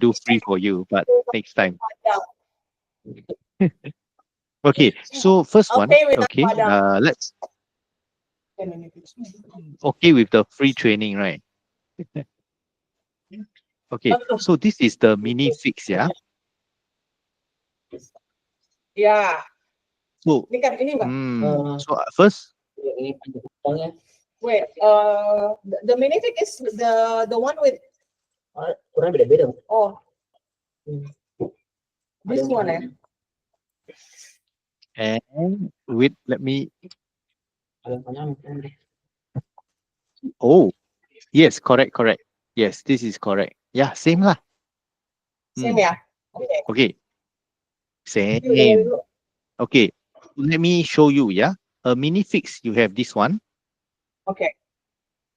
do free for you, but next time. Okay, so first one, Okay, without okay, padang. let's, okay with the free training, right? Okay, so this is the mini fix, yeah? Yeah. So, Ini kan ini Mbak. so first, Wait, the minifix is the one with oh this one eh. and with, let me, oh, yes, correct, correct. Yes, this is correct. Yeah, same lah. Same ya. Okay. Okay, Ini same. dulu. Okay, let me show you, yeah? A mini fix, you have this one, Okay.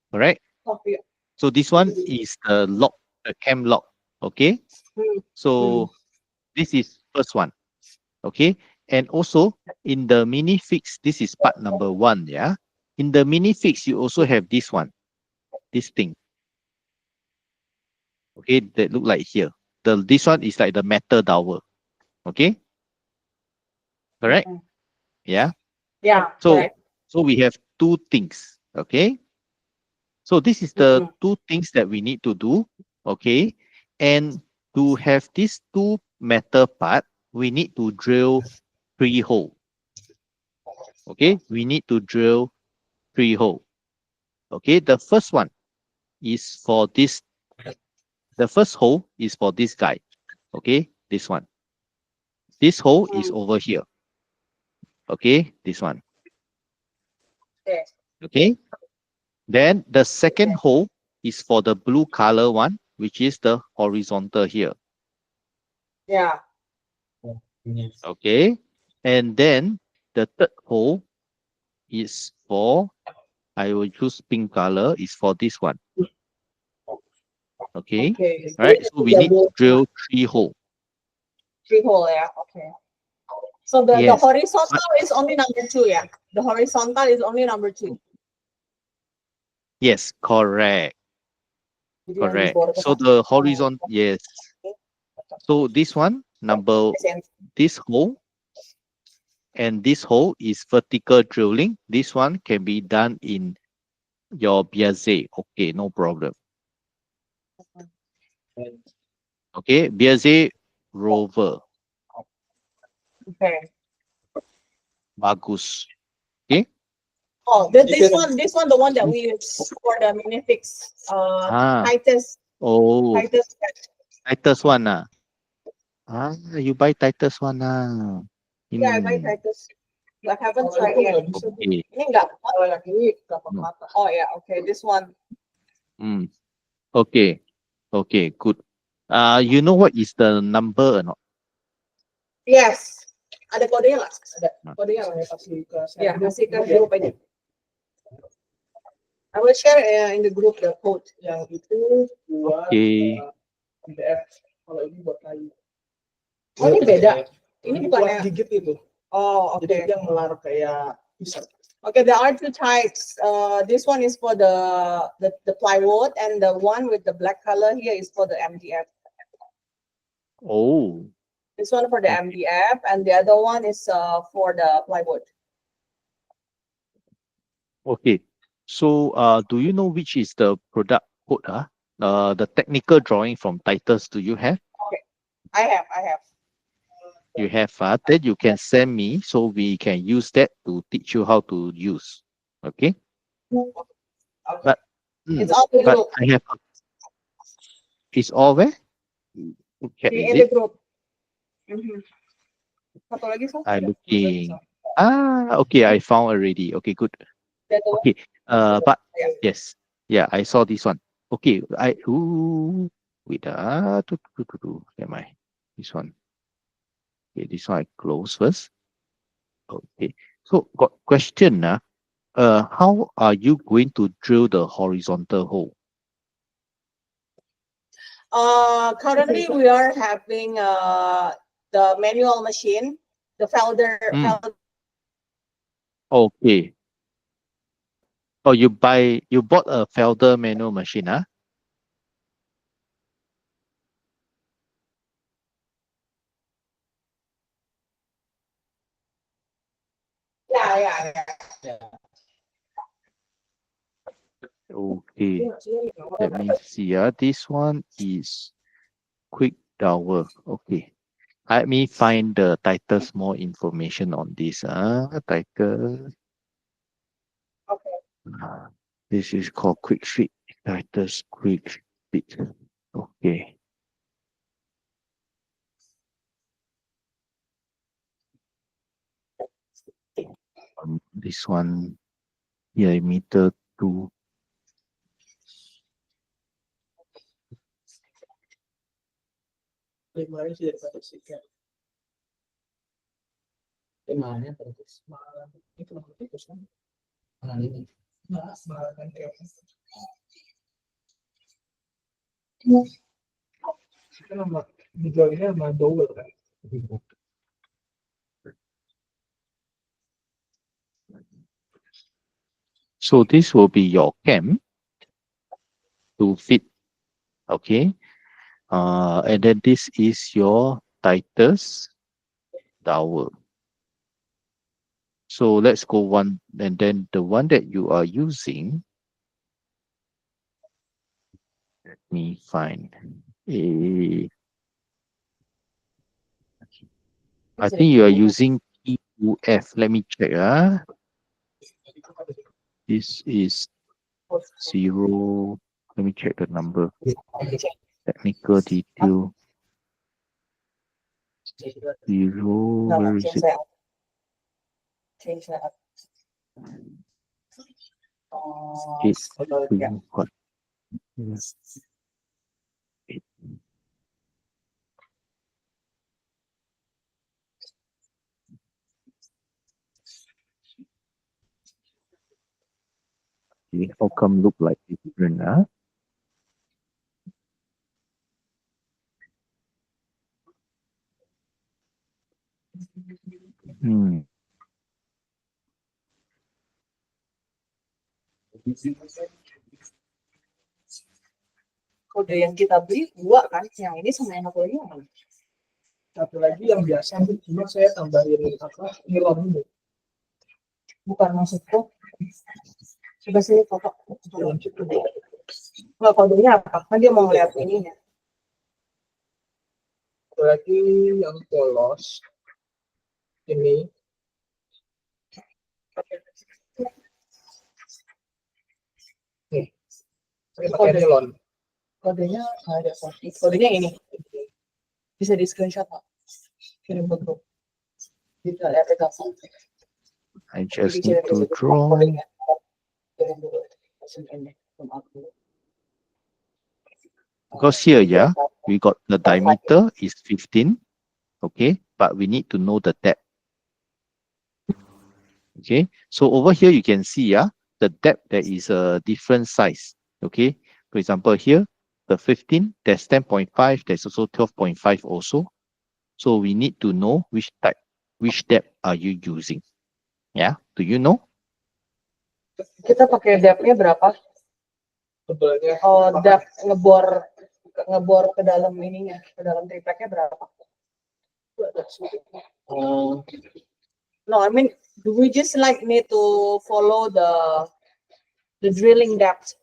correct? Copy. So this one is the lock, the cam lock, okay? So this is first one, okay? And also in the mini fix, this is part number 1, yeah? In the mini fix, you also have this one, this thing, okay? That look like here. This one is like the metal dowel, okay? Correct? Yeah. Yeah. So Correct. so we have two things, okay? So this is the two things that we need to do, okay? And to have these two metal part, we need to drill 3 hole. Okay, we need to drill 3 hole. Okay, the first one is for this. The first hole is for this guy. Okay, this one. This hole is over here. Okay, this one. Okay. Okay. Then the second hole is for the blue color one, which is the horizontal here. Yeah. Okay. And then the third hole is for, I will choose pink color, is for this one. Okay. Okay. All right. So we need to drill 3 hole. 3 hole, yeah. Okay. So the Yes. horizontal is only number 2, yeah. The horizontal is only number 2. Yes, correct. Jadi yang Correct. diborong ke So satu. the horizontal, yes. So this one, this hole and this hole is vertical drilling. This one can be done in your biaze. Okay, no problem. Okay, biaze rover. Okay. Bagus. Okay. Oh, this one, the one that we use for the minifix. Titus. Oh, Titus. Titus one. You buy Titus one. Yeah, I buy Titus. I haven't tried yet. Okay. Ini enggak. Oh yeah, okay. This one. Okay. Okay, good. You know what is the number or not? Yes. Ada kodenya nggak? Ada kodenya nggak? Ya, kasih ke grup aja. I will share in the group the code. Yang itu buat Okay. MDF. Kalau ini buat kayu. Oh, ini beda. Ini Ini bukan buat gigit itu. Oh, Jadi okay. dia melar kayak pisau. Okay, there are 2 types. This one is for the plywood, and the one with the black color here is for the MDF. Oh, This one for the MDF, and the other one is for the plywood. okay. So, do you know which is the product code? The technical drawing from Titus, do you have? Okay, I have. You have, then you can send me so we can use that to teach you how to use. Okay. But, It's all the but group. I have, it's all where? Okay, is In the it? group. Satu lagi, so? I'm looking. Okay, I found already. Okay, good. Okay, but yes, yeah, I saw this one. Okay, wait, am I? This one. Okay, this one I close first. Okay, so got question, how are you going to drill the horizontal hole? Currently we are having the manual machine, the felder. Okay. Oh, you bought a felder manual machine, ya. Okay, let me see. This one is quick dowel. Okay, let me find the titles more information on this. Title. Okay. This is called quick fit. Titles quick fit. Okay. This one, yeah, meter 2. Limanya sih daripada sikat. Limanya terus. Itu nomor tikus kan? Mana ini? Nah, kan kayak itu nama dijualnya sama dowel kan? So this will be your cam to fit. Okay. And then this is your titles dowel. So let's go one, and then the one that you are using, let me find a, I think you are using PUF. Let me check. This is 0. Let me check the number. Technical detail. 0. Where is it? Change that. It's Yeah. what? How come look like different? Hmm. Kode yang kita beli 2 kan, yang ini sama yang aku ini mana? Satu lagi yang biasa, cuma saya tambahin apa? Nilon dulu. Bukan maksudku. Coba sini foto. Nggak, kodenya apa? Kan dia mau ngeliat ininya. Satu lagi yang polos. Ini. Nih. Saya pakai nilon. Kodenya ada. Kodenya ini. Bisa di screenshot Pak. Kirim ke grup. Kita lihat gampang. I just need to draw. Because here, yeah, we got the diameter is 15. Okay, but we need to know the depth. Okay, so over here you can see, the depth, there is a different size. Okay, for example, here, the 15, there's 10.5, there's also 12.5 also. So we need to know which type, which depth are you using. Yeah, do you know? Kita pakai depth-nya berapa? Tebelnya. Oh, depth ngebor ke dalam ininya, ke dalam tripleknya berapa? No, I mean, do we just like need to follow the drilling depth?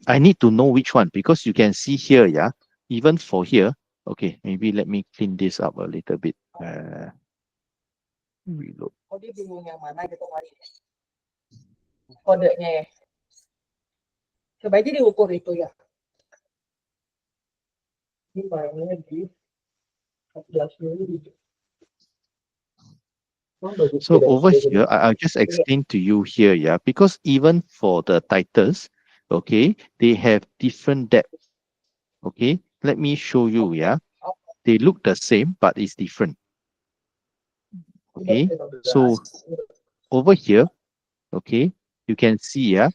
I need to know which one, because you can see here, yeah, even for here. Okay, maybe let me clean this up a little bit. Reload. Oh, dia bingung yang mana gitu kali. Kodenya ya. Coba aja diukur itu ya. Ini barangnya di 14 mili. So over here, I'll just explain to you here, yeah, because even for the titles, okay, they have different depth. Okay, let me show you, yeah. They look the same, but it's different. Okay, so over here, okay, you can see, yeah,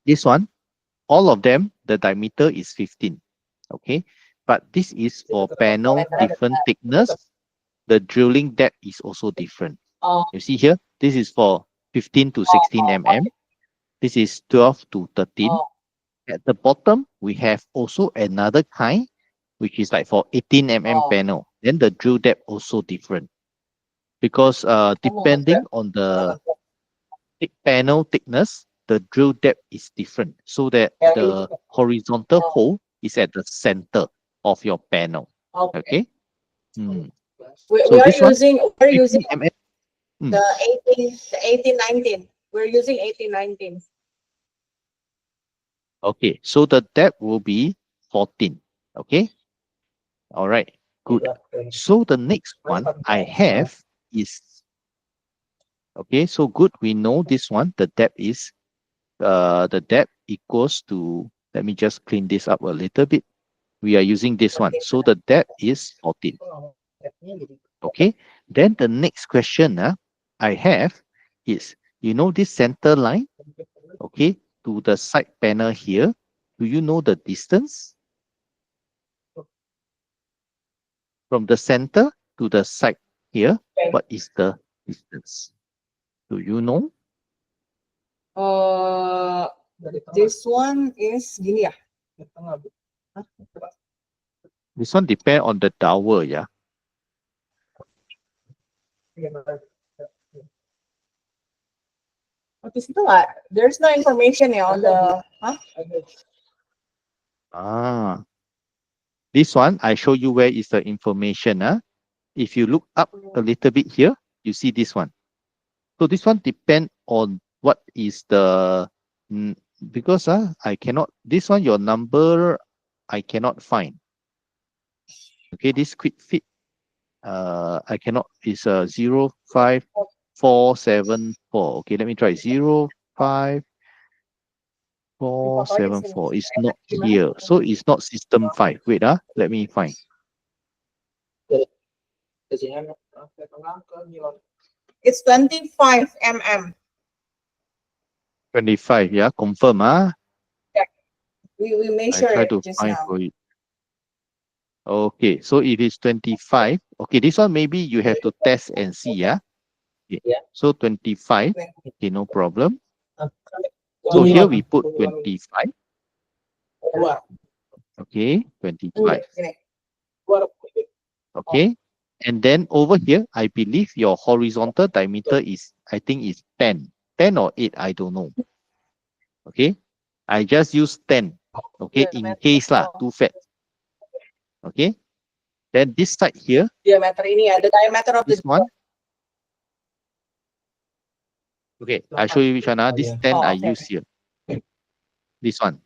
this one, all of them, the diameter is 15. Okay, but this is for panel different thickness. The drilling depth is also different. You see here, this is for 15 to 16 mm. This is 12 to 13. At the bottom, we have also another kind, which is like for 18 mm panel. Then the drill depth also different. because depending on the panel thickness, the drill depth is different. So that the horizontal hole is at the center of your panel. Okay. Hmm. We, So this one, we're using 50 mm. the 1819. We're using 1819. Okay, so the depth will be 14. Okay. All right. Good. So the next one I have is, okay, so good. We know this one, the depth equals to, let me just clean this up a little bit. We are using this one. So the depth is 14. Okay. Then the next question I have is, you know this center line, okay, to the side panel here. Do you know the distance from the center to the side here? What is the distance? Do you know? This one is gini ya. This one depend on the dowel, yeah. What is itu nggak? There's no information ya on the. Huh? Ah, this one I show you where is the information. If you look up a little bit here, you see this one. So this one depend on what is the because I cannot, this one your number I cannot find. Okay, this quick fit I cannot, is 05474. Okay, let me try 05474. It's not here, so it's not system 5. Wait, let me find. It's 25 mm. 25, yeah, confirm. We I measure try it to just find now. for it. Okay, so if it's 25, okay, this one maybe you have to test and see, yeah. Okay. So 25, okay, no problem. So here we put 25. Okay, 25. Okay. And then over here, I believe your horizontal diameter is, I think is 10. 10 or 8, I don't know. Okay. I just use 10. Okay, in case lah, too fat. Okay. Then this side here, Diameter ini ya, the diameter of this the. one. Okay, I show you which one. This 10 I okay. use here. This one.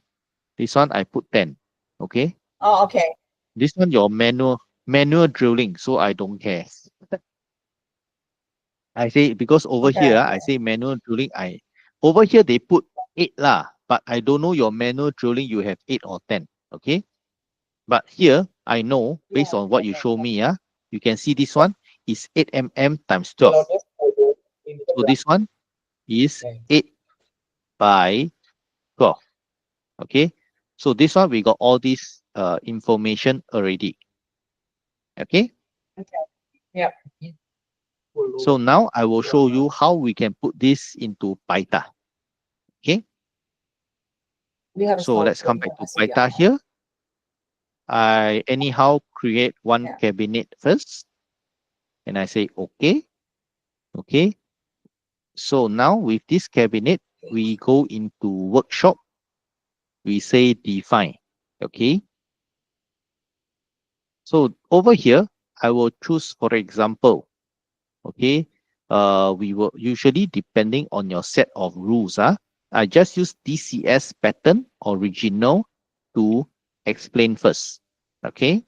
This one I put 10. Okay. Oh, okay. This one your manual drilling, so I don't care. I say because over Okay. here I say manual drilling. Over here they put 8 lah, but I don't know your manual drilling you have 8 or 10. Okay. But here I know based on what you show me, you can see this one is 8 mm times 12. So this one is 8 by 12. Okay. So this one we got all this information already. Okay. Okay. Yeah. So now I will show you how we can put this into Phyta. Okay. So let's come back to Phyta here. I anyhow create one cabinet first. And I say, okay. Okay. So now with this cabinet, we go into workshop. We say define. Okay. So over here, I will choose, for example, okay, we will usually, depending on your set of rules, I just use DCS pattern original to explain first. Okay.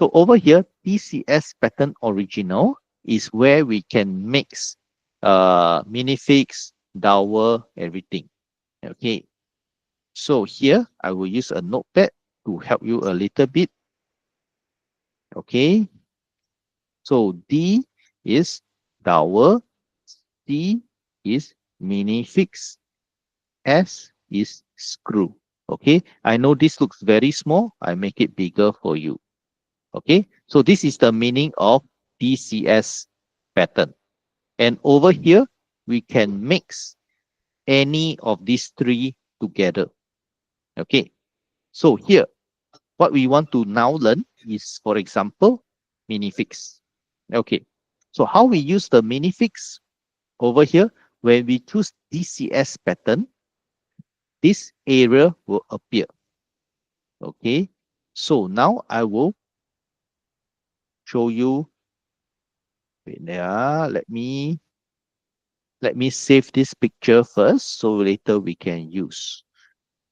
So over here, DCS pattern original is where we can mix minifix, dowel, everything. Okay. So here I will use a notepad to help you a little bit. Okay. So D is dowel, C is minifix, S is screw. Okay. I know this looks very small. I make it bigger for you. Okay. So this is the meaning of DCS pattern. And over here, we can mix any of these three together. Okay. So here, what we want to now learn is, for example, minifix. Okay. So how we use the minifix over here, when we choose DCS pattern, this area will appear. Okay, so now I will show you. Wait there, let me save this picture first, so later we can use.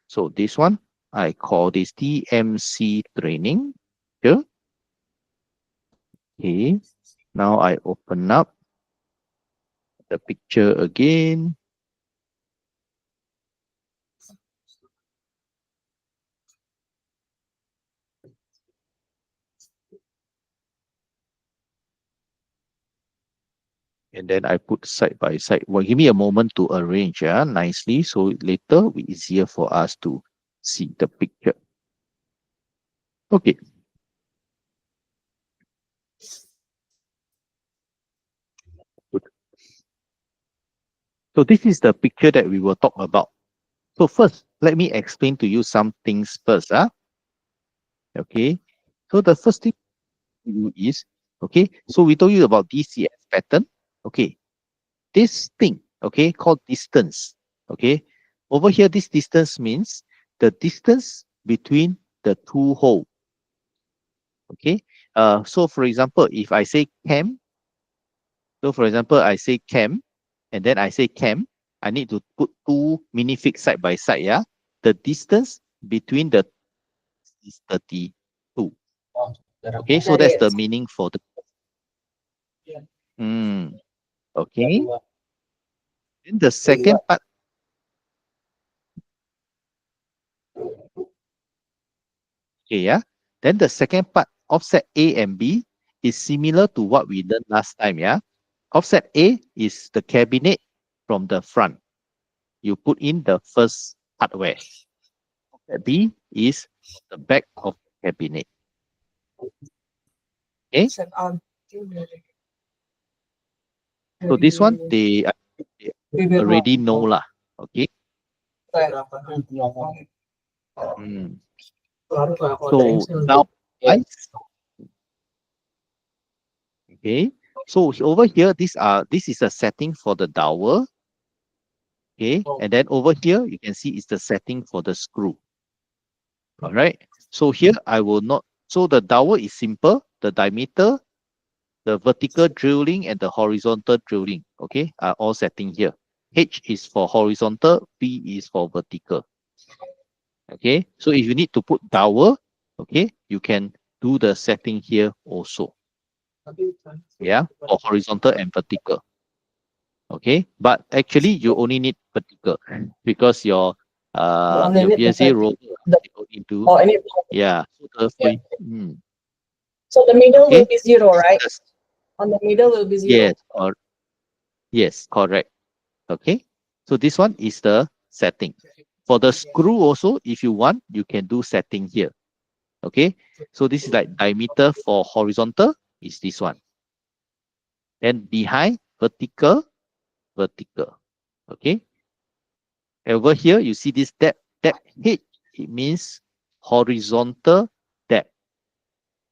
So this one, I call this DMC training. Here. Okay, now I open up the picture again. And then I put side by side. Well, give me a moment to arrange nicely, so later will be easier for us to see the picture. Okay. Good. So this is the picture that we will talk about. So first, let me explain to you some things first. Okay. So the first thing to do is, okay, so we told you about DCS pattern. Okay. This thing, okay, called distance. Okay. Over here, this distance means the distance between the two holes. Okay. So for example, if I say cam, so for example, I say cam, and then I say cam, I need to put two minifix side by side. Yeah. The distance between the is 32. Okay, so that's the meaning for the. Okay. Then the second part. Okay, yeah. Then the second part, offset A and B, is similar to what we did last time. Yeah. Offset A is the cabinet from the front. You put in the first hardware. Offset B is the back of the cabinet. Okay. So this one they already know lah. Okay. So now, guys. Okay. So over here, this is a setting for the dowel. Okay. And then over here, you can see it's the setting for the screw. All right. So here I will not. So the dowel is simple. The diameter, the vertical drilling, and the horizontal drilling, okay, are all setting here. H is for horizontal, P is for vertical. Okay. So if you need to put dowel, okay, you can do the setting here also. Yeah, for horizontal and vertical. Okay, but actually you only need vertical because your PSA roll into yeah. So the middle Okay. will be zero, right? On the middle will be zero. Yes, or yes, correct. Okay, so this one is the setting. For the screw also, if you want, you can do setting here. Okay, so this is like diameter for horizontal is this one. Then behind vertical, vertical. Okay. Over here, you see this depth H. It means horizontal depth.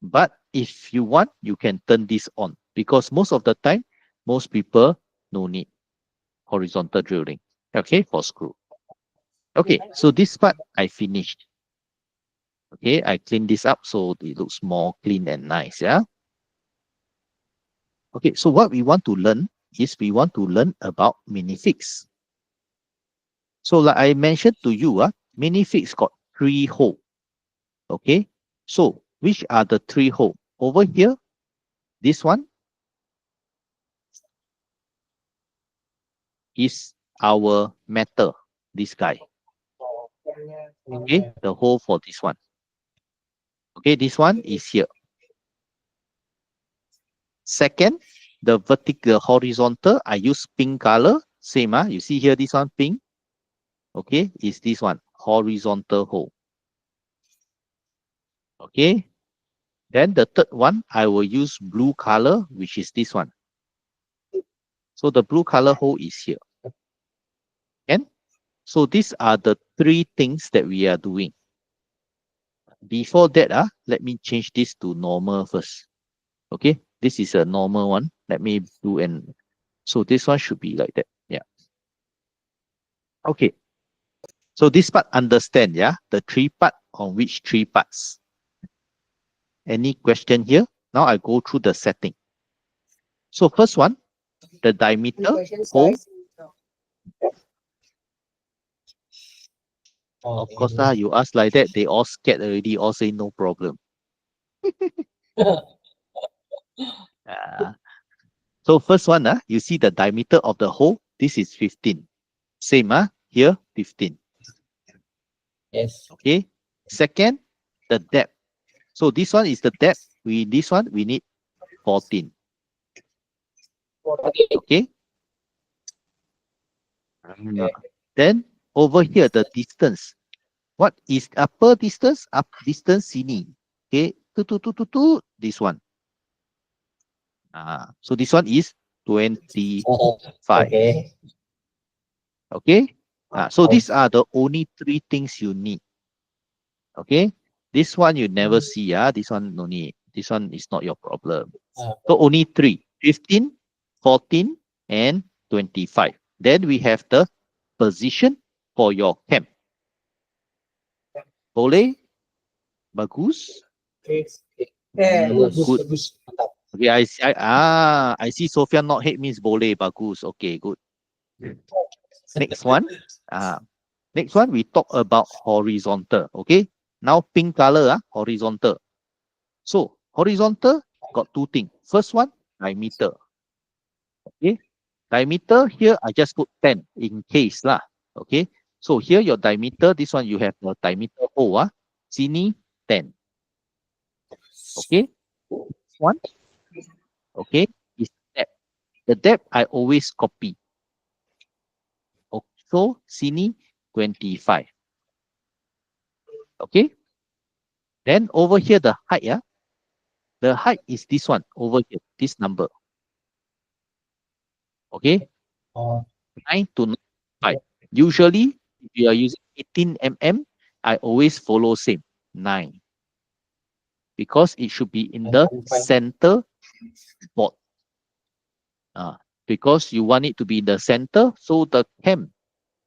But if you want, you can turn this on because most of the time, most people no need horizontal drilling. Okay, for screw. Okay, so this part I finished. Okay, I clean this up so it looks more clean and nice. Yeah. Okay, so what we want to learn is we want to learn about minifix. So like I mentioned to you, minifix got 3 holes. Okay, so which are the 3 holes? Over here, this one is our metal, this guy. Okay, the hole for this one. Okay, this one is here. Second, the vertical, horizontal, I use pink color. Same, you see here, this one pink. Okay, is this one, horizontal hole. Okay, then the third one, I will use blue color, which is this one. So the blue color hole is here. And so these are the 3 things that we are doing. Before that, let me change this to normal first. Okay, this is a normal one. Let me do an. So this one should be like that. Yeah. Okay. So this part understand, yeah? The three part on which three parts? Any question here? Now I go through the setting. So first one, the Any diameter, questions, hole. guys? No. Of course, you ask like that, they all scared already, all say no problem. So first one, you see the diameter of the hole, this is 15. Same, here, 15. Yes. Okay. Second, the depth. So this one is the depth. This one, we need 14. Okay. Then over here, the distance. What is upper distance? Up distance sini. Okay. This one. So this one is 25. Okay. Okay. So these are the only three things you need. Okay. This one you never see. This one no need. This one is not your problem. So only three. 15, 14, and 25. Then we have the position for your camp. Boleh? Bagus? Yeah. Good. Okay, I see Sophia not hate means boleh, bagus. Okay, good. Next one. Next one, we talk about horizontal. Okay. Now pink color, horizontal. So horizontal got two things. First one, diameter. Okay. Diameter here, I just put 10 in case lah. Okay. So here your diameter, this one you have the diameter hole. Sini 10. Okay. One. Okay. Is depth. The depth I always copy. Okay. So sini 25. Okay. Then over here the height, the height is this one over here, this number. Okay. 9 to 5. Usually, if you are using 18 mm, I always follow same 9 because it should be in the center board. Because you want it to be in the center, so the cam,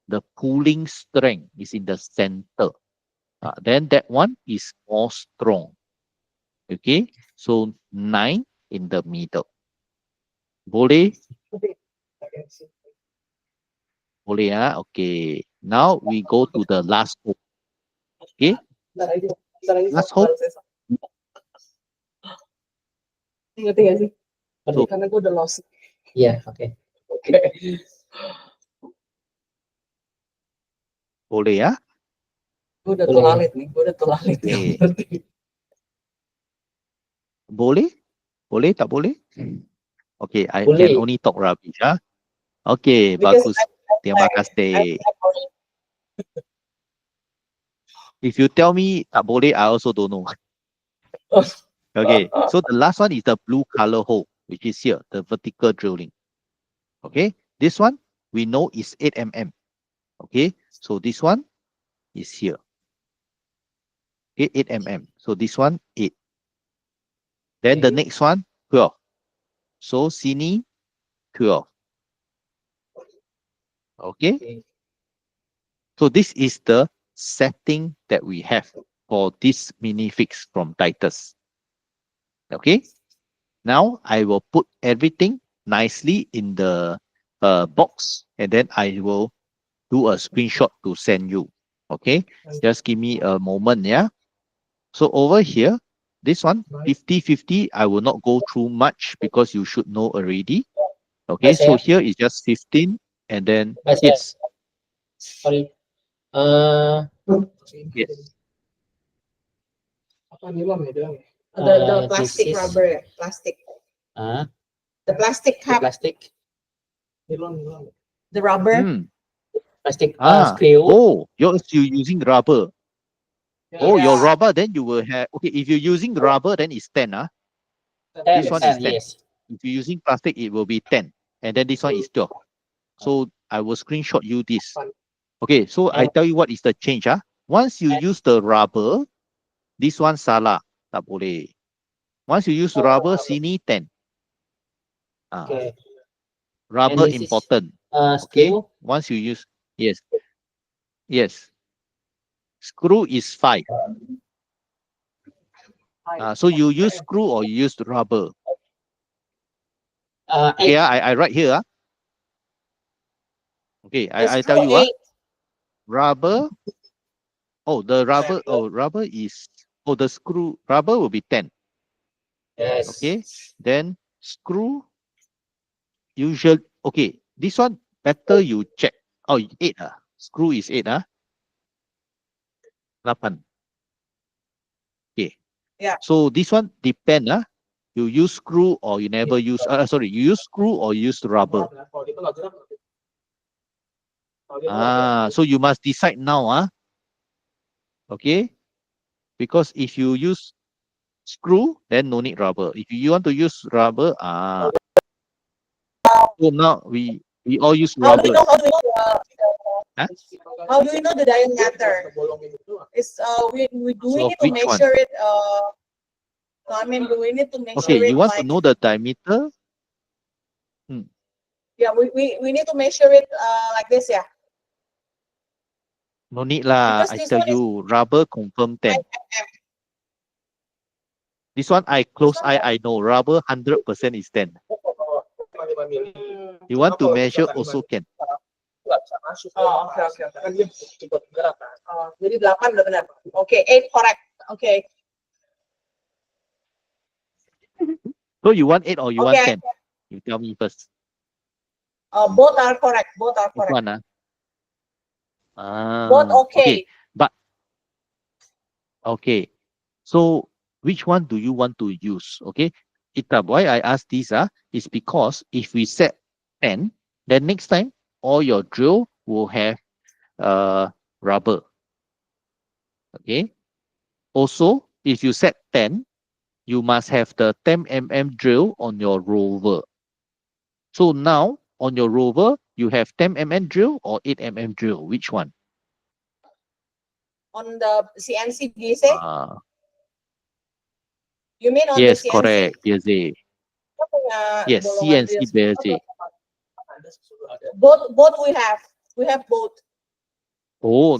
the pulling strength is in the center. Then that one is more strong. Okay, so 9 in the middle. Boleh? Boleh, okay. Now we go to the last hope. Okay, last hope. Ngerti gak sih? So, Karena gue udah lost. Iya, oke. boleh ya? Gue udah telalit nih, gue udah telalit. Boleh? Boleh tak boleh? Okay, I Boleh. can only talk rubbish. Okay, Because bagus. Terima kasih. If you tell me tak boleh, I also don't know. Okay, so the last one is the blue color hole, which is here, the vertical drilling. Okay, this one we know is 8 mm. Okay, so this one is here. Okay, 8 mm. So this one 8. Then the next one 12. So sini 12. Okay. So this is the setting that we have for this minifix from Titus. Okay. Now I will put everything nicely in the box, and then I will do a screenshot to send you. Okay. Just give me a moment. Yeah. So over here, this one 50-50, I will not go through much because you should know already. Okay. So here is just 15, and then yes. Sorry. Yes. Apa nih Mam ya doang ya? The plastic rubber ya, plastic. The plastic cup. Plastic. The rubber. Plastic screw. Oh, you using rubber. Oh, Yeah. your rubber, then you will have, okay, if you're using rubber, then it's 10. This one is 10. Yes. If you're using plastic, it will be 10. And then this one is 12. So I will screenshot you this. Okay, so I tell you what is the change. Once you use the rubber, this one salah. Tak boleh. Once you use rubber, sini 10. Okay. Rubber And this is important. Okay. screw. Once you use, yes, yes. Screw is 5. So you use screw or you use rubber. Okay, 8. I write here. Okay, The I tell screw you, 8. rubber. Oh, the rubber. Oh, rubber is. Oh, the screw. Rubber will be 10. Yes. Okay. Then screw. Usual. Okay. This one better you check. Oh, 8. Screw is 8. 8. Okay. Yeah. So this one depend. You use screw or you never use. Sorry, you use screw or you use rubber. So you must decide now. Okay. Because if you use screw, then no need rubber. If you want to use rubber, so now we all use How do you rubber. know Huh? how do you know the diameter? Is we do we So of need to which one? measure it no, I mean do we need to measure Okay, it you want to like know the diameter? yeah we need to measure it like this, yeah. No need lah. Because I this tell one is you, rubber confirm 10. 5 mm. This one I close eye, I know rubber 100% is 10. Hmm. You want to measure also can. Oh, okay. Jadi 8 udah benar. Okay, 8 correct. Okay. So you want 8 or you want Okay. 10? You tell me first. Both are correct. Both are Which correct. one? Both Okay. okay. But okay. So which one do you want to use? Okay. Why I ask this is because if we set 10, then next time all your drill will have rubber. Okay. Also, if you set 10, you must have the 10 mm drill on your rover. So now on your rover, you have 10 mm drill or 8 mm drill. Which one? On the CNC, do you say? You mean on the Yes, CNC? correct. BSA. Kita punya Yes, bolongan CNC reels. BSA. Both we have. We have both. Oh,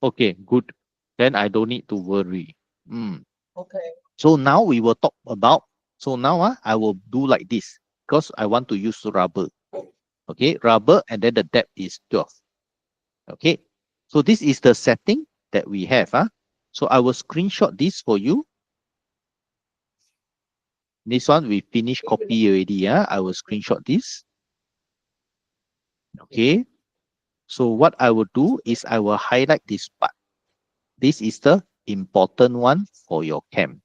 okay, good. Then I don't need to worry. Okay. So now we will talk about. So now I will do like this because I want to use rubber. Okay, rubber, and then the depth is 12. Okay, so this is the setting that we have. So I will screenshot this for you. This one we finished copy already. I will screenshot this. Okay. So what I will do is I will highlight this part. This is the important one for your cam.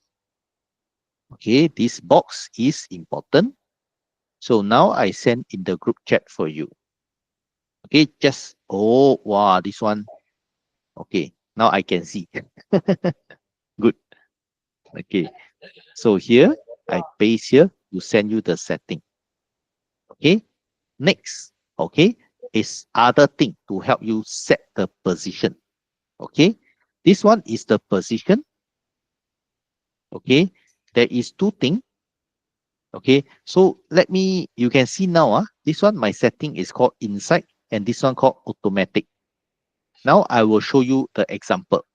Okay, this box is important. So now I send in the group chat for you. Okay, wow, this one. Okay, now I can see. Good. Okay, so here I paste here to send you the setting. Okay, next, okay, is other thing to help you set the position. Okay, this one is the position. Okay, there is two things. Okay, so you can see now, this one, my setting is called inside and this one called automatic. Now I will show you the example.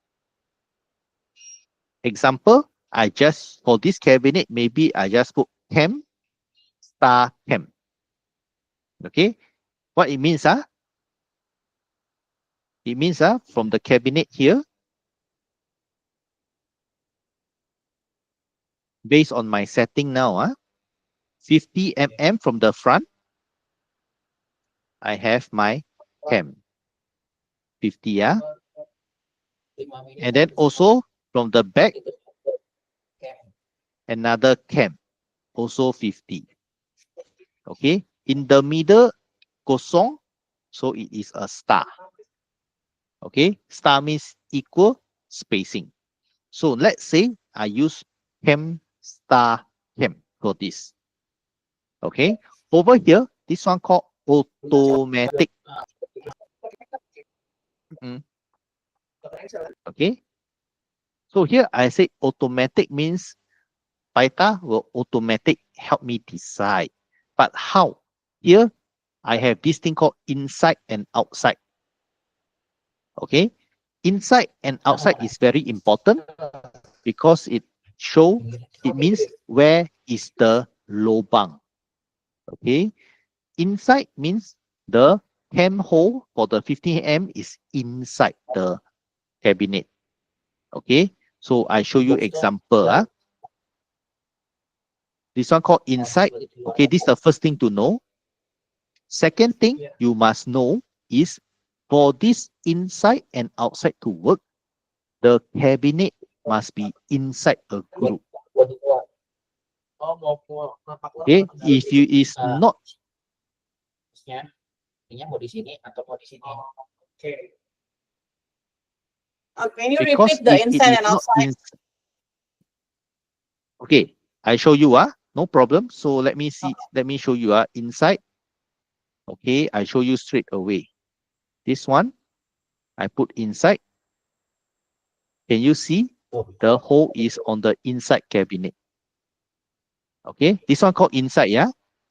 Example, for this cabinet, maybe I just put cam, star cam. Okay, what it means, it means from the cabinet here, based on my setting now, 50 mm from the front, I have my cam. 50, and then also from the back, another cam, also 50. Okay, in the middle, kosong, so it is a star. Okay, star means equal spacing. So let's say I use cam, star, cam for this. Okay, over here, this one called automatic. Okay, so here I say automatic means Phyta will automatic help me decide But how? Here, I have this thing called inside and outside. Okay, inside and outside is very important because it means where is the lobang. Okay, inside means the cam hole for the 15 mm is inside the cabinet. Okay, so I show you example. This one called inside. Okay, this is the first thing to know. Second thing you must know is for this inside and outside to work, the cabinet must be inside a group. Okay, if you is not, mau di sini atau mau di sini. Can you because repeat the if it inside is and not outside? okay, I show you no problem. So let me see, let me show you inside. Okay, I show you straight away. This one I put inside. Can you see the hole is on the inside cabinet? Okay, this one called inside.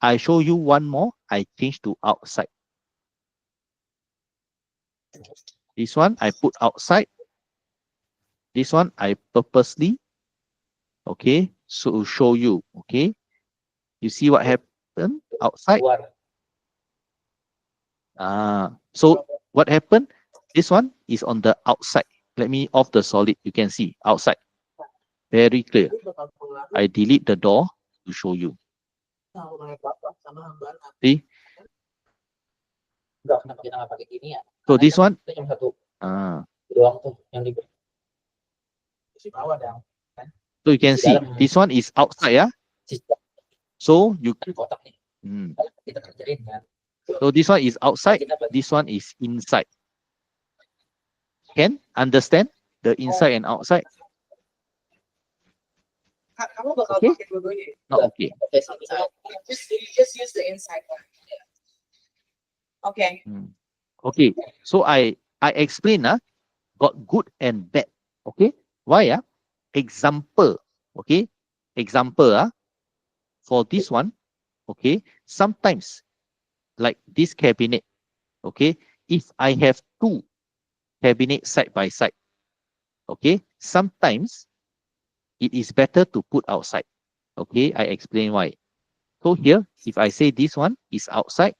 I show you one more. I change to outside. This one I put outside. This one I purposely, okay, so show you. Okay, you see what happened outside? So what happened? This one is on the outside. Let me off the solid. You can see outside. Very clear. I delete the door to show you. See? So this one, so you can see this one is outside. So you so this one is outside, this one is inside. Can understand the inside and outside? Okay? Not okay. You just use the inside one. Okay. Okay. So I explain got good and bad. Okay. Why? Example. Okay. Example. For this one. Okay. Sometimes like this cabinet. Okay. If I have two cabinets side by side. Okay. Sometimes it is better to put outside. Okay. I explain why. So here, if I say this one is outside.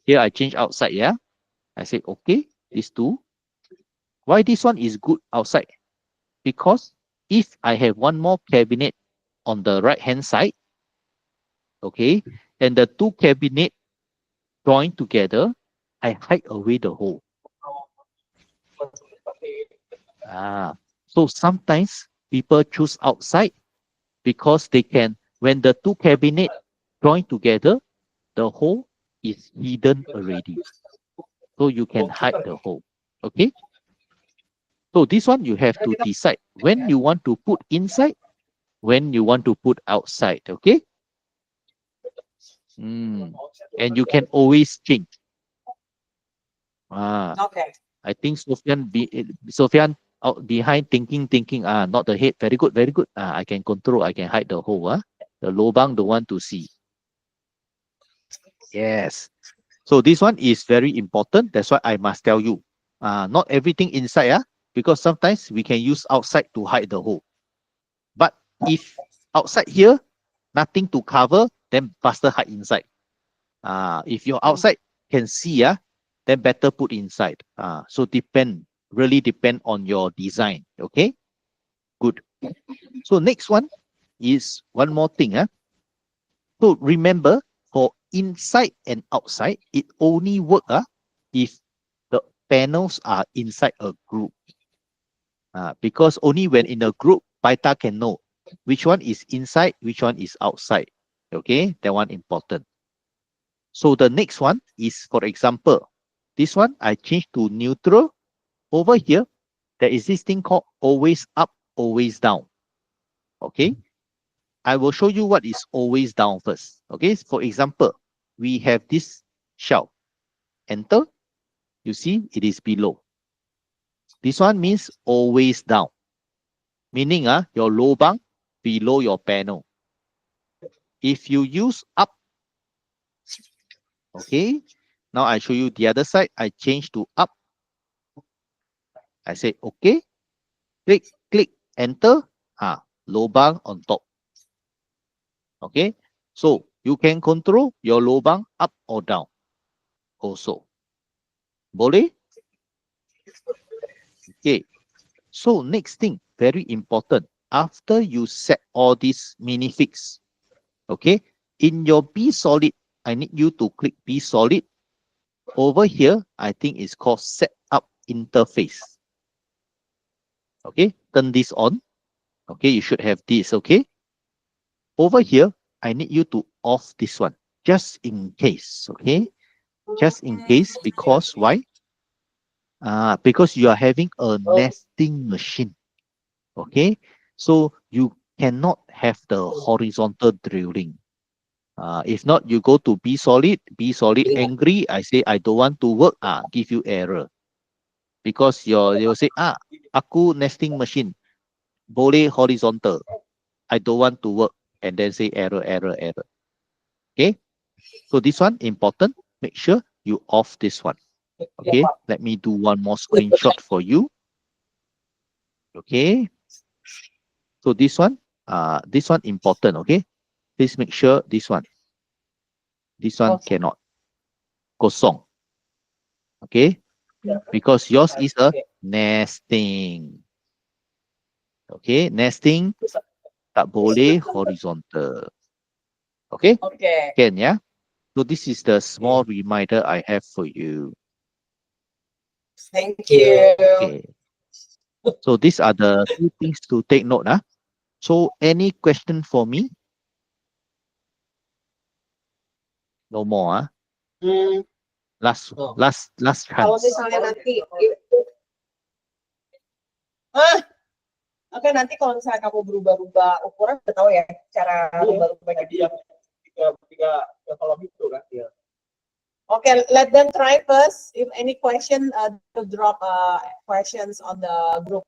Here I change outside. I say, okay, these two. Why this one is good outside? Because if I have one more cabinet on the right hand side, okay, and the two cabinet join together, I hide away the hole. So sometimes people choose outside because they can, when the two cabinet join together, the hole is hidden already. So you can hide the hole. Okay. So this one you have to decide when you want to put inside, when you want to put outside. Okay. And you can always change. Okay. I think Sophian out behind thinking, not the head. Very good, very good. I can control, I can hide the hole. The lobang don't want to see. Yes. So this one is very important. That's why I must tell you. Not everything inside, because sometimes we can use outside to hide the hole. But if outside here, nothing to cover, then faster hide inside. If you're outside can see, then better put inside. So really depend on your design. Okay, good. So next one is one more thing. So remember, for inside and outside, it only work if the panels are inside a group. Because only when in a group, Phyta can know which one is inside, which one is outside. Okay, that one important. So the next one is, for example, this one I change to neutral. Over here, there is this thing called always up, always down. Okay, I will show you what is always down first. Okay, for example, we have this shelf. Enter. You see, it is below. This one means always down. Meaning your lobang below your panel. If you use up, okay, now I show you the other side. I change to up. I say, okay, click, enter. Lobang on top. Okay, so you can control your lobang up or down also. Boleh? Okay, so next thing, very important. After you set all these minifix, okay, in your B solid, I need you to click B solid. Over here, I think it's called set up interface. Okay, turn this on. Okay, you should have this. Okay, over here, I need you to off this one just in case. Okay, just in case, because why? Because you are having a nesting machine. Okay, so you cannot have the horizontal drilling. If not, you go to B solid angry. I say I don't want to work. Give you error because they will say aku nesting machine boleh horizontal. I don't want to work, and then say error. Okay, so this one important. Make sure you off this one. Okay, let me do one more screenshot for you. Okay, so this one important. Okay, please make sure this one cannot kosong. Okay, because yours is a nesting. Okay, nesting tak boleh horizontal. Okay, Okay. can ya? So this is the small reminder I have for you. Thank you. Okay. So these are the two things to take note. So any question for me? No more. Last Kalau chance. misalnya nanti oke, nanti kalau misalnya kamu berubah-ubah ukuran, udah tahu ya cara berubah-ubahnya. Tiga kalau itu kan ya. Okay, let them try first. If any question, to drop questions on the group.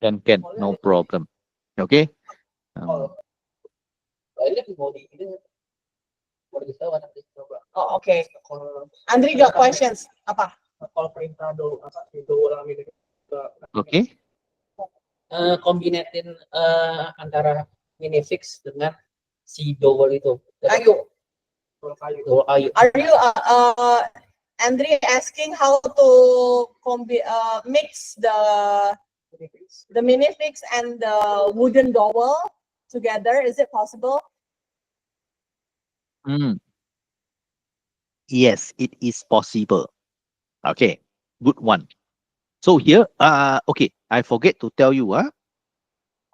Can, no problem. Okay. Oh, okay. Andri got questions. Apa? Kalau perintah Okay. Kombinetin antara minifix dengan si dowel itu. Kayu. Kayu. Are you Andri asking how to mix the minifix and the wooden dowel together? Is it possible? Yes, it is possible. Okay, good one. So here, okay, I forget to tell you,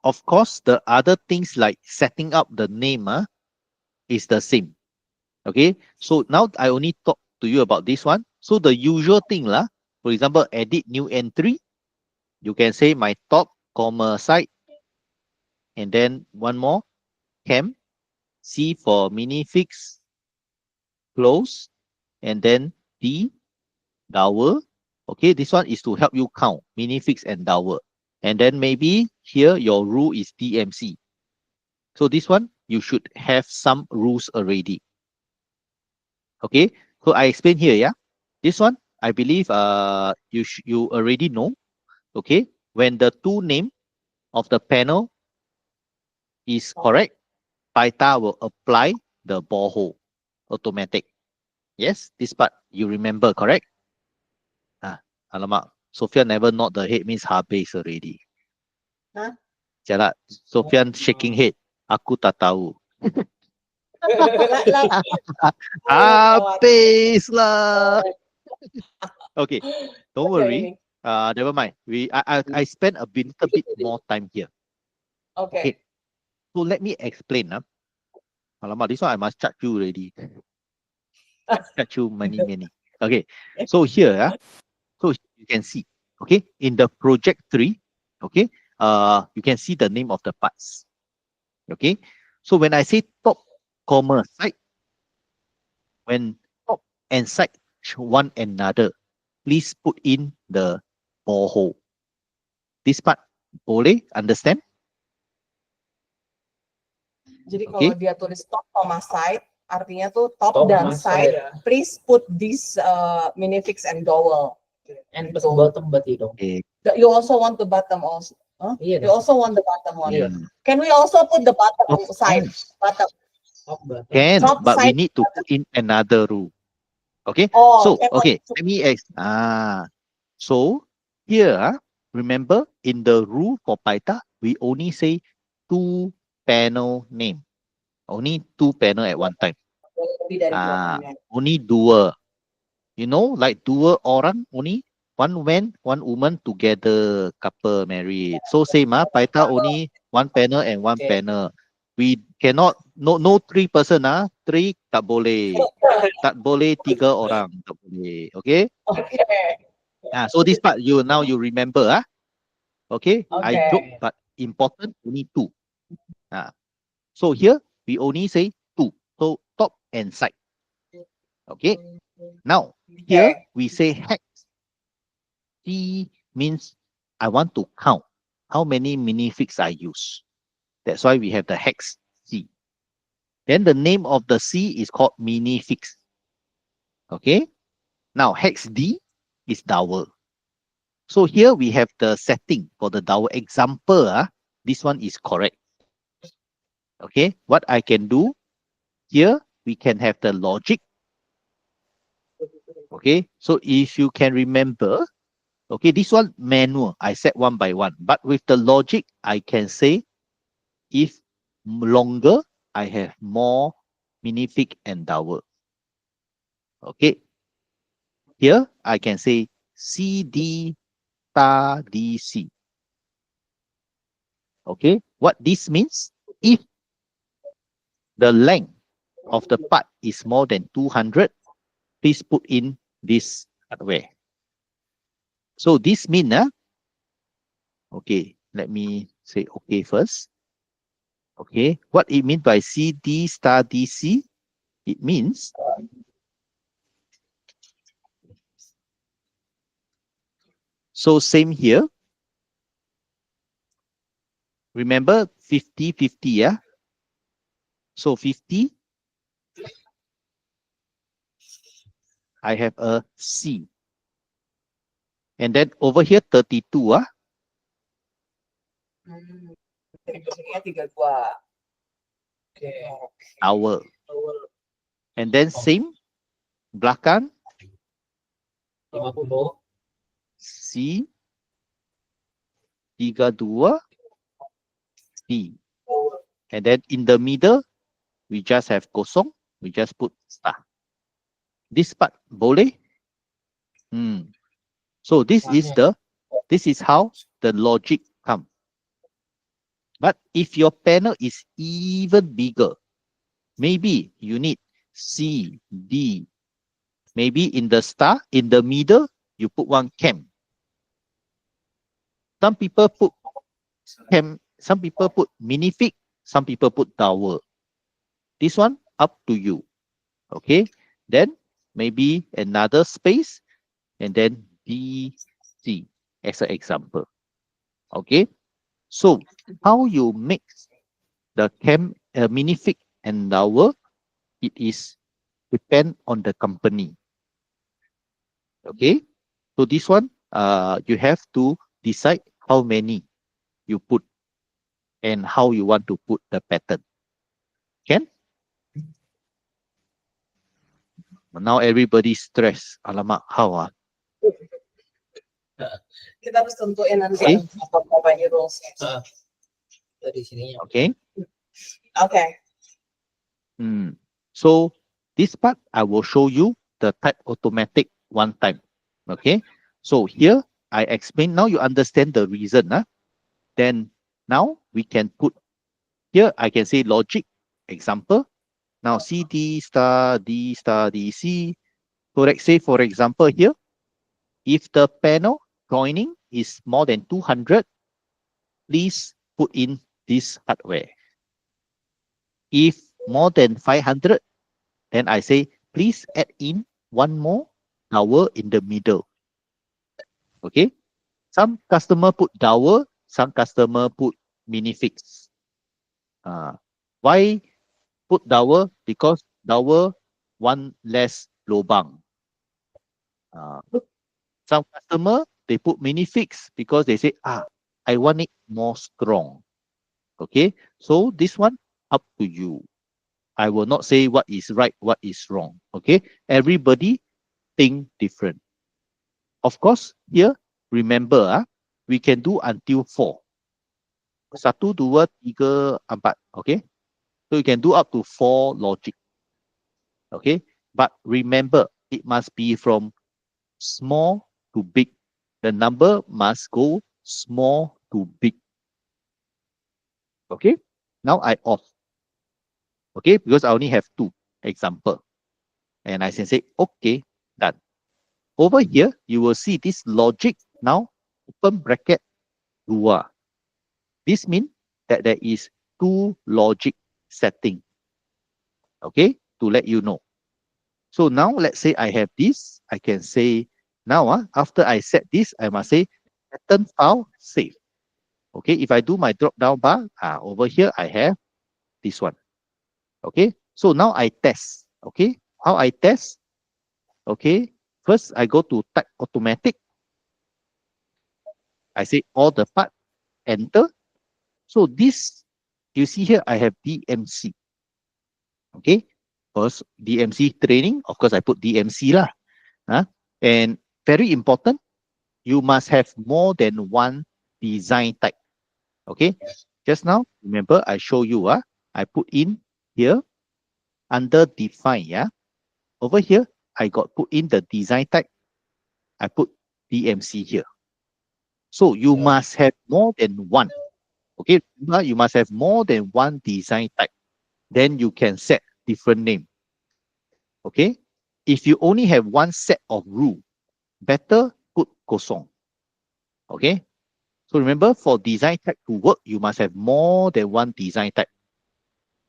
of course, the other things like setting up the name, is the same. Okay, so now I only talk to you about this one. So the usual thing, for example, edit new entry, you can say my top, site, and then one more, cam, C for minifix, close, and then D, dowel. Okay, this one is to help you count minifix and dowel. And then maybe here your rule is DMC. So this one, you should have some rules already. Okay, so I explain here, yeah. This one, I believe you already know. Okay, when the two name of the panel is correct, Phyta will apply the borehole automatic. Yes, this part you remember, correct? Alamak, Sophia never nod the head means habis already. Huh? Jalan, Sophia shaking head. Aku tak tahu. Habis lah. Okay, don't worry. Never mind. I spend a little bit more time here. Okay. So let me explain. Alamak, this one I must charge you already. Charge you many. Okay, so here, so you can see, okay, in the project 3, okay, you can see the name of the parts. Okay, so when I say top, side, when top and side one another, please put in the borehole. This part, boleh understand? Jadi Okay. kalau dia tulis top sama side, artinya tuh top Top dan sama side. side. Please put this minifix and dowel. And the bottom berarti dong. Okay. You also want the bottom also. Huh? Iya You dong. also want the bottom one. Iya. Can we also put the bottom Of side? course. Bottom. Top bottom. Can, Top but we side. need to put in another rule. Okay. Oh, So, can okay, I- let me so here, remember in the rule for Phyta, we only say 2 panel name. Only 2 panel at one time. lebih dari dua panel. Only dua. You know, like dua orang only one man, one woman together, couple married. So same Phyta only one panel and one Okay. panel. We cannot no 3 person 3 tak boleh. Tak boleh 3 orang, tak boleh. Okay? Okay. So this part you remember Okay? I Okay. joke, but important only 2. So here we only say 2. So top and side. Okay? Now here Okay. we say hex. C means I want to count how many minifix I use. That's why we have the hex C. Then the name of the C is called minifix. Okay? Now hex D is dowel. So here we have the setting for the dowel example. This one is correct. Okay, what I can do here, we can have the logic. Okay, so if you can remember, okay, this one manual, I set one by one. But with the logic, I can say if longer, I have more minifig and dowel. Okay, here I can say CD star DC. Okay, what this means, if the length of the part is more than 200, please put in this hardware. So this means, okay, let me say okay first. Okay, what it means by CD star DC, it means so same here. Remember 50-50, So 50, I have a C. And then over here 32, Jadi 32. Okay. hour. And then same, belakang 50. C, 32, C. And then in the middle, we just have kosong, we just put star. This part boleh. So this is how the logic comes. But if your panel is even bigger, maybe you need C, D. Maybe in the star, in the middle, you put one cam. Some people put cam, some people put minifig, some people put dowel. This one up to you. Okay. Then maybe another space and then DC as an example. Okay. So how you mix the minifig and dowel, it is depend on the company. Okay. So this one, you have to decide how many you put and how you want to put the pattern. Can? Now everybody stress. Alamak, how? Kita harus tentuin nanti Okay. apa rules. Dari sininya. Okay. Okay. So this part, I will show you the type automatic one time. Okay. So here, I explain. Now you understand the reason. Then now we can put, here I can say logic, example. Now CD star D star DC. So let's say, for example, here, if the panel joining is more than 200, please put in this hardware. If more than 500, then I say, please add in one more dowel in the middle. Okay. Some customer put dowel, some customer put minifix. Why put dowel? Because dowel one less lobang. Some customer they put minifix because they say, I want it more strong. Okay, so this one up to you. I will not say what is right, what is wrong. Okay, everybody think different. Of course, here remember, we can do until 4. 1, 2, 3, 4. Okay, so you can do up to 4 logic. Okay, but remember, it must be from small to big. The number must go small to big. Okay, now I off. Okay, because I only have 2 example. And I can say, okay, done. Over here, you will see this logic now, open bracket, 2. This means that there is 2 logic setting. Okay, to let you know. So now let's say I have this, I can say now after I set this, I must say pattern file save. Okay, if I do my drop down bar, over here I have this one. Okay, so now I test. Okay, how I test? Okay, first I go to type automatic. I say all the part, enter. So this, you see here, I have DMC. Okay, first DMC training, of course I put DMC lah. And very important, you must have more than one design type. Okay, just now, remember I show you, I put in here under define, over here, I got put in the design type. I put DMC here. So you must have more than one. Okay, remember, you must have more than one design type. Then you can set different name. Okay, if you only have one set of rule, better put kosong. Okay, so remember, for design type to work, you must have more than one design type.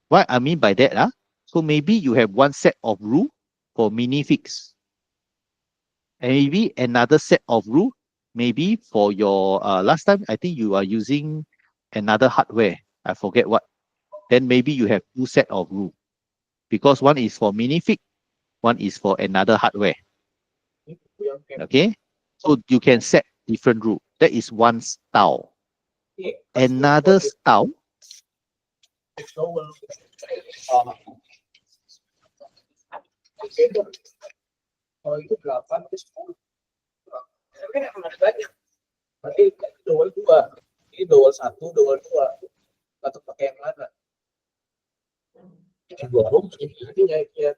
What I mean by that, so maybe you have one set of rule for minifix. And maybe another set of rule, maybe for your, last time, I think you are using another hardware. I forget what. Then maybe you have 2 set of rule. Because one is for minifix, one is for another hardware. Okay, so you can set different rule. That is one style. Another style. Kalau itu 8 itu 10. Tapi kan emang ada banyak. Berarti kan dowel 2. Ini dowel 1, dowel 2. Atau pakai yang mana? Jadi ya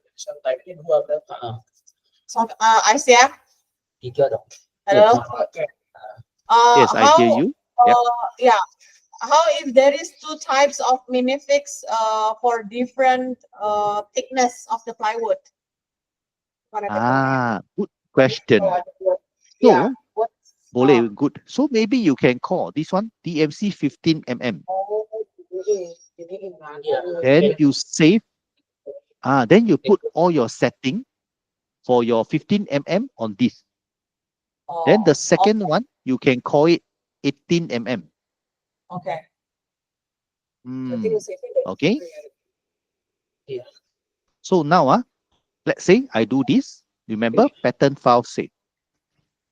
type-nya 2 berapa? So, Aisyah? 3 dong. Hello? Yes, I hear you. Yeah. How if there is 2 types of minifix for different thickness of the plywood? Good question. Yeah. So, boleh, good. So maybe you can call this one DMC 15 mm. Then you save. Then you put all your setting for your 15 mm on this. Then the second one, you can call it 18 mm. Okay. Okay. So now, let's say I do this. Remember, pattern file save.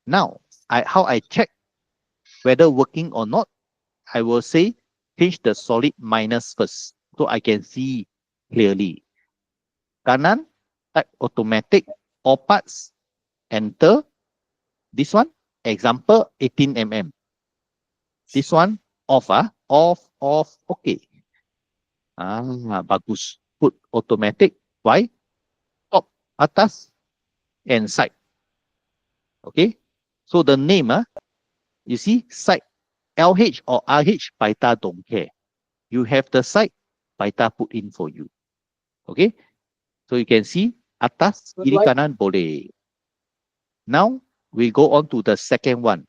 Now, how I check whether working or not, I will say change the solid minus first so I can see clearly. Kanan, type automatic, all parts, enter. This one, example 18 mm. This one, off, off, okay. Bagus. Put automatic, why? Top, atas, and side. Okay, so the name, you see, side, LH or RH, Phyta don't care. You have the side, Phyta put in for you. Okay, so you can see, atas, kiri kanan, boleh. Now, we go on to the second one,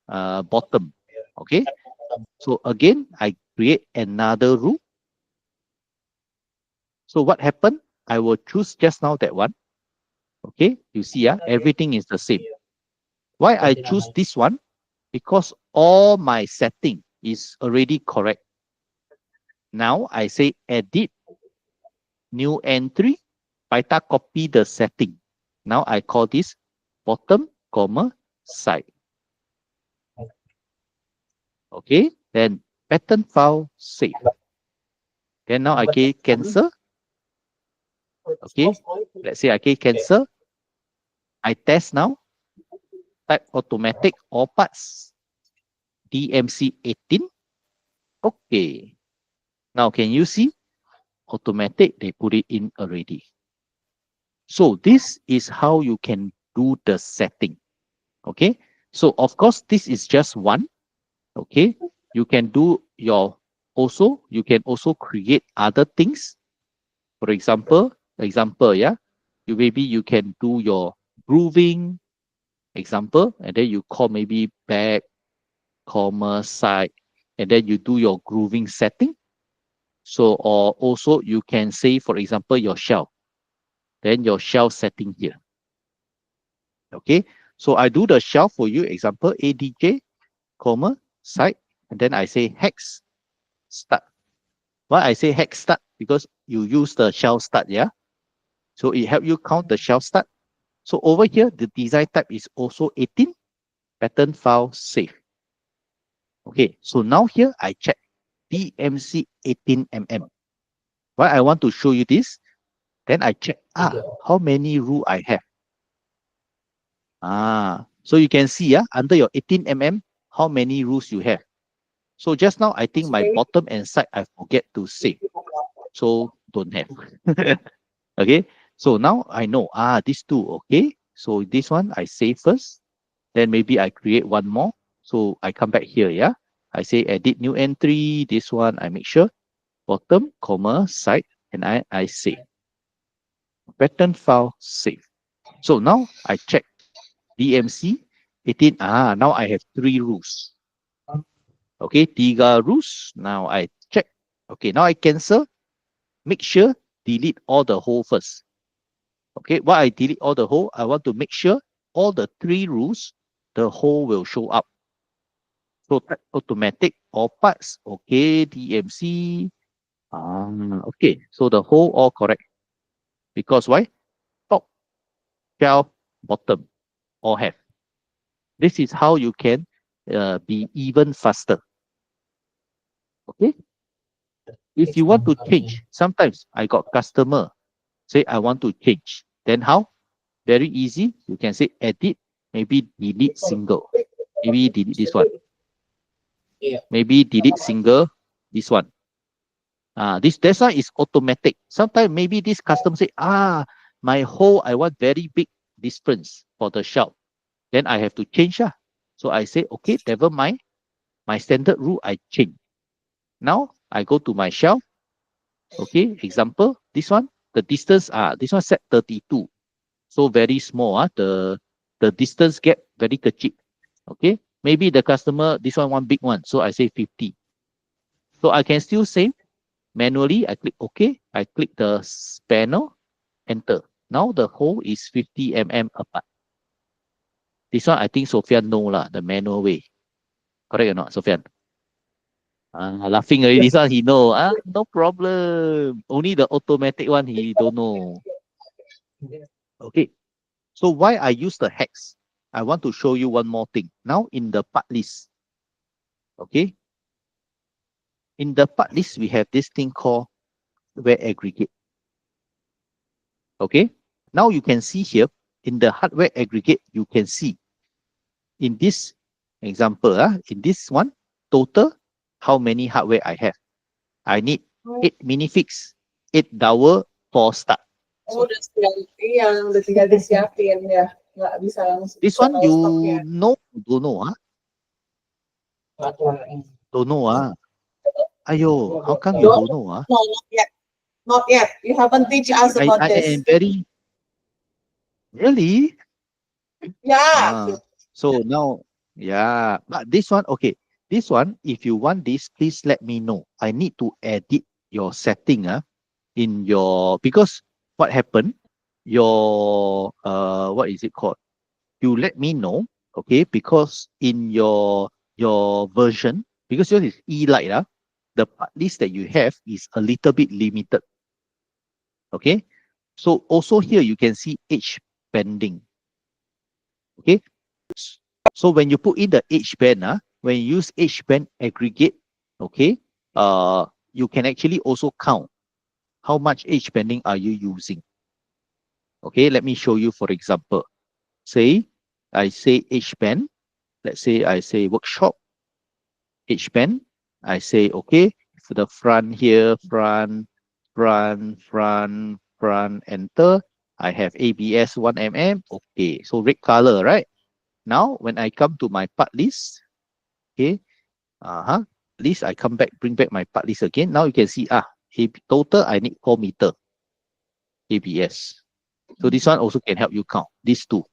bottom. Okay, so again, I create another rule. So what happened? I will choose just now that one. Okay, you see, everything is the same. Why I choose this one? Because all my setting is already correct. Now I say edit, new entry, Phyta copy the setting. Now I call this bottom, comma, side. Okay, then pattern file save. Then now I can cancel. Okay, let's say I can cancel. I test now. Type automatic all parts. DMC 18. Okay. Now can you see? Automatic, they put it in already. So this is how you can do the setting. Okay. So of course, this is just one. Okay. You can do your you can also create other things. For example, yeah, you can do your grooving example, and then you call maybe back, comma, side, and then you do your grooving setting. So, or also you can say, for example, your shell, then your shell setting here. Okay. So I do the shell for you, example, ADJ, comma, side, and then I say hex start. Why I say hex start? Because you use the shell start, yeah? So it help you count the shell start. So over here, the design type is also 18, pattern file save. Okay, so now here I check DMC 18mm. Why I want to show you this? Then I check, how many rule I have. So you can see, under your 18mm, how many rules you have. So just now, I think my bottom and side, I forget to save. So don't have. Okay, so now I know, these two, okay. So this one, I save first. Then maybe I create one more. So I come back here, yeah. I say edit new entry. This one, I make sure bottom, comma, side, and I save. Pattern file save. So now I check DMC 18. Now I have 3 rules. Okay, 3 rules. Now I check. Okay, now I cancel. Make sure delete all the whole first. Okay, why I delete all the whole? I want to make sure all the 3 rules, the whole will show up. So automatic all parts. Okay, DMC. Okay, so the whole all correct. Because why? Top, shelf, bottom, all have. This is how you can be even faster. Okay. If you want to change, sometimes I got customer say I want to change. Then how? Very easy. You can say edit, maybe delete single. Maybe delete this one. Maybe delete single, this one. This one is automatic. Sometimes maybe this customer say, my hole, I want very big difference for the shelf. Then I have to change. So I say, okay, never mind. My standard rule, I change. Now I go to my shelf. Okay, example, this one, the distance, this one set 32. So very small. The distance gap very kecil. Okay, maybe the customer, this one big one. So I say 50. So I can still save. Manually, I click OK. I click the panel, enter. Now the hole is 50mm apart. This one, I think Sophian know lah, the manual way. Correct or not, Sophian? Laughing already. This one he know. No problem. Only the automatic one he don't know. Okay. So why I use the hex? I want to show you one more thing. Now in the part list. Okay. In the part list, we have this thing called hardware aggregate. Okay. Now you can see here in the hardware aggregate, you can see in this example, in this one, total, how many hardware I have. I need 8 minifix, 8 dowel, 4 start. Oh, udah tinggal disiapin ya. Nggak bisa langsung. This one you know, don't know, Don't know, Ayo, how come you don't know, No, not yet. Not yet. You haven't teach us about I this. am very... Really? Yeah. So now, yeah, but this one, okay. This one, if you want this, please let me know. I need to edit your setting in your, because what happened, your, what is it called? You let me know, okay, because in your version, because yours is E-Lite, the part list that you have is a little bit limited. Okay, so also here you can see age banding. Okay, so when you put in the age band, when you use age band aggregate, okay, you can actually also count how much age banding are you using. Okay, let me show you. For example, say I say age band. Let's say I say workshop age band. I say okay for the front here, front, enter. I have ABS 1 mm. Okay, so red color, right? Now when I come to my part list, okay, list, I come back, bring back my part list again. Now you can see total I need 4 meter ABS. So this one also can help you count these two.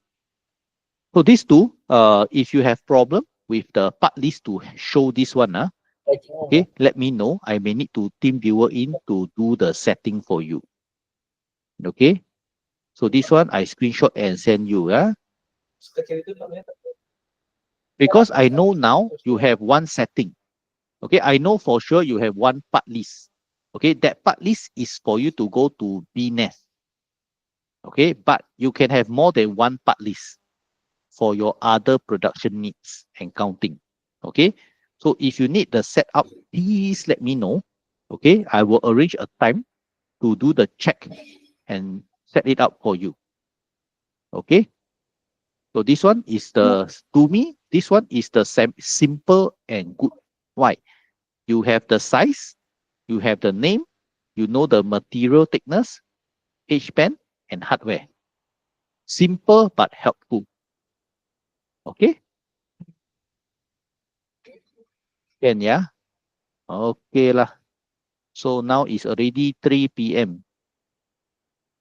So these two, if you have problem with the part list to show this one, okay, let me know. I may need to team viewer in to do the setting for you. Okay, so this one I screenshot and send you. Because I know now you have one setting. Okay, I know for sure you have one part list. Okay, that part list is for you to go to BNet. Okay, but you can have more than one part list for your other production needs and counting. Okay, so if you need the setup, please let me know. Okay, I will arrange a time to do the check and set it up for you. Okay, so this one is to me, this one is the simple and good. Why? You have the size, you have the name, you know the material thickness, H band, and hardware. Simple but helpful. Okay? Can, yeah? Okay lah. So now it's already 3 p.m.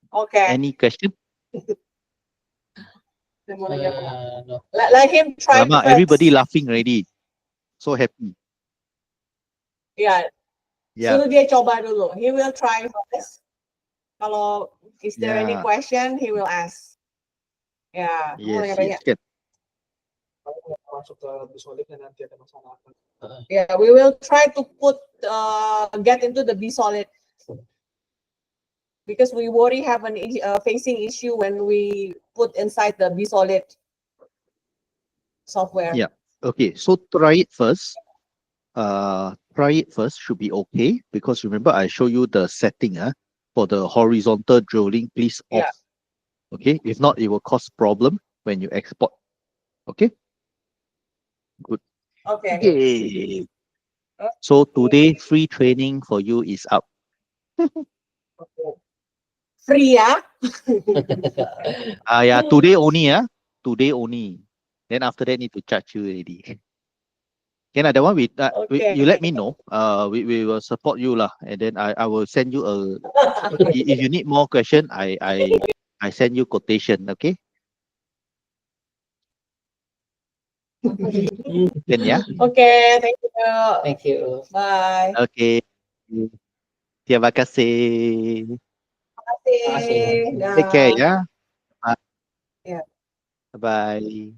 Okay. Any question? No. Let him try Alamak, first. everybody laughing already. So happy. Yeah. Yeah. Suruh dia coba dulu. He will try first. Kalau is there any Yeah. question, he will ask. Yeah. Yes, yes. Can. Masuk ke bisolidnya nanti ada masalah. Yeah, we will try to get into the B solid because we already have an facing issue when we put inside the B solid software. Yeah. Okay, so try it first. Try it first should be okay because remember I show you the setting for the horizontal drilling. Please off. Yeah. Okay, if not, it will cause problem when you export. Okay. Good. Okay. Okay. So today free training for you is up. Free, yeah. Yeah, today only. Today only. Then after that need to charge you already. Can that one Okay. you let me know. We will support you lah, and then I will send you a. If you need more question, I send you quotation. Okay. Then yeah. Okay. Thank you. Thank you. Bye. Okay. Terima kasih. Terima kasih. Take care. Yeah. Bye. Yeah. Bye.